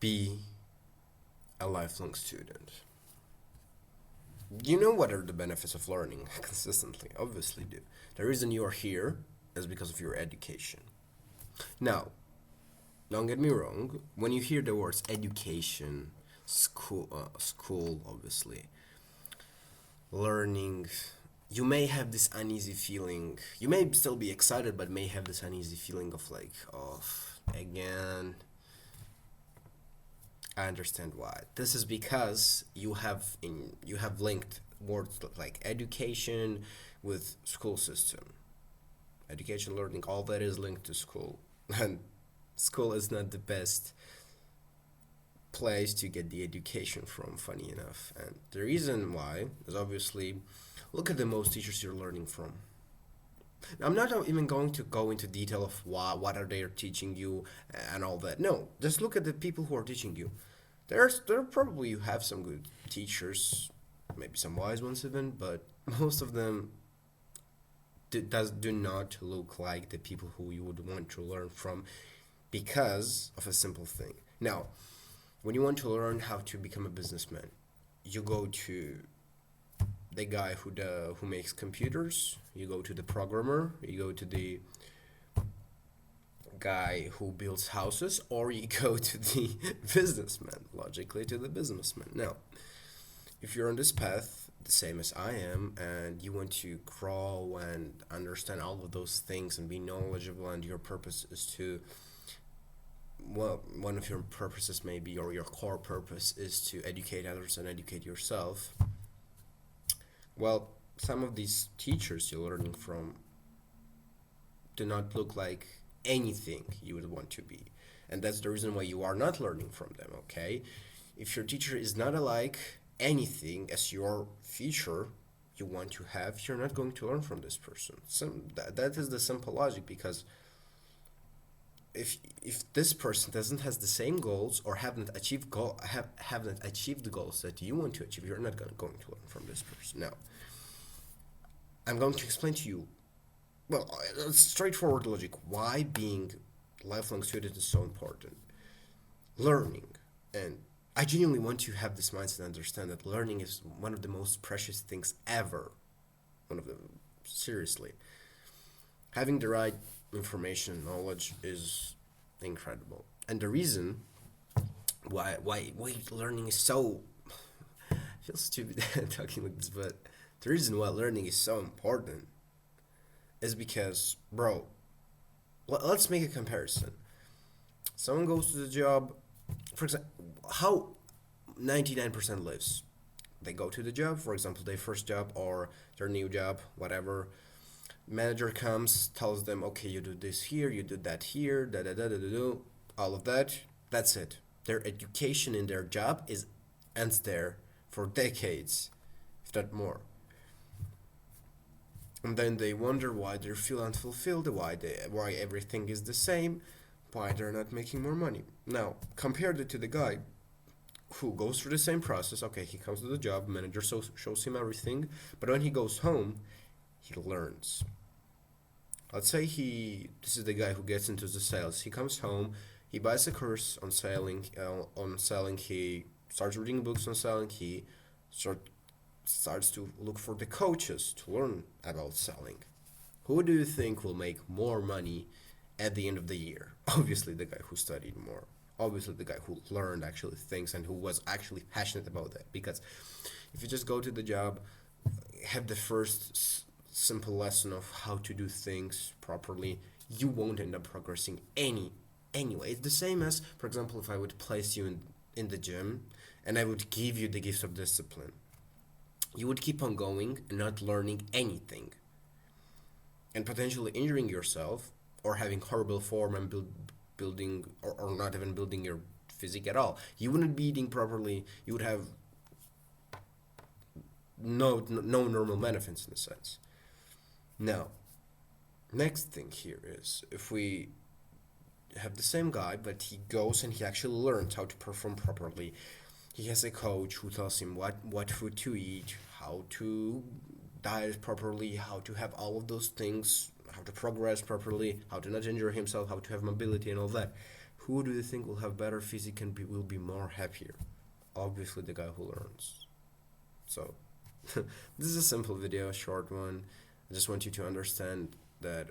be a lifelong student. You know what are the benefits of learning consistently? Obviously, do. The reason you are here is because of your education. Now, don't get me wrong. When you hear the words education, school, obviously, learning, you may have this uneasy feeling. You may still be excited, but may have this uneasy feeling of like, of again, I understand why. This is because you have linked words like education with school system. Education, learning, all that is linked to school, and school is not the best place to get the education from. Funny enough, and the reason why is obviously, look at the most teachers you're learning from. I'm not even going to go into detail of what are they teaching you and all that. No, just look at the people who are teaching you. There probably you have some good teachers, maybe some wise ones even, but most of them do not look like the people who you would want to learn from because of a simple thing. Now, when you want to learn how to become a businessman, you go to the guy who makes computers, you go to the programmer, you go to the guy who builds houses, or you go to the businessman, logically to the businessman. Now, if you're on this path, the same as I am, and you want to grow and understand all of those things and be knowledgeable, and your purpose is to, well, one of your purposes maybe, or your core purpose is to educate others and educate yourself. Well, some of these teachers you're learning from do not look like anything you would want to be. And that's the reason why you are not learning from them, okay? If your teacher is not alike anything as your future you want to have, you're not going to learn from this person. That is the simple logic, because if this person doesn't has the same goals or haven't achieved the goals that you want to achieve, you're not going to learn from this person. Now, I'm going to explain to you, well, straightforward logic, why being lifelong student is so important. Learning, and I genuinely want to have this mindset and understand that learning is one of the most precious things ever. One of them, seriously. Having the right information and knowledge is incredible. And the reason why learning is so, I feel stupid talking like this, but the reason why learning is so important is because, bro, let's make a comparison. Someone goes to the job, for example, how 99% lives. They go to the job, for example, their first job or their new job, whatever. Manager comes, tells them, okay, you do this here, you do that here, da da da da da da, all of that. That's it. Their education in their job is ends there for decades, if not more. And then they wonder why they feel unfulfilled, why everything is the same, why they're not making more money. Now, compare it to the guy who goes through the same process. Okay, he comes to the job, manager shows him everything, but when he goes home, he learns. Let's say this is the guy who gets into the sales. He comes home, he buys a course on selling. He starts reading books on selling. He start, starts to look for the coaches to learn about selling. Who do you think will make more money at the end of the year? Obviously, the guy who studied more. Obviously, the guy who learned actually things and who was actually passionate about that. Because if you just go to the job, have the first simple lesson of how to do things properly, you won't end up progressing anyway. It's the same as, for example, if I would place you in the gym and I would give you the gift of discipline. You would keep on going and not learning anything, and potentially injuring yourself or having horrible form and building or not even building your physique at all. You wouldn't be eating properly. You would have no normal benefits in a sense. Now, next thing here is, if we have the same guy, but he goes and he actually learns how to perform properly. He has a coach who tells him what food to eat, how to diet properly, how to have all of those things, how to progress properly, how to not injure himself, how to have mobility and all that. Who do you think will have better physique and will be more happier? Obviously, the guy who learns. So, this is a simple video, a short one. I just want you to understand that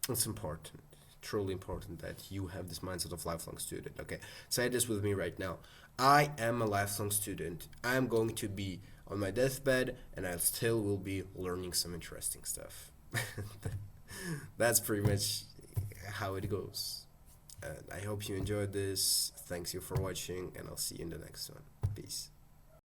it's important, truly important, that you have this mindset of lifelong student. Okay, say this with me right now. I am a lifelong student. I am going to be on my deathbed, and I still will be learning some interesting stuff. That's pretty much how it goes. I hope you enjoyed this. Thanks you for watching, and I'll see you in the next one. Peace.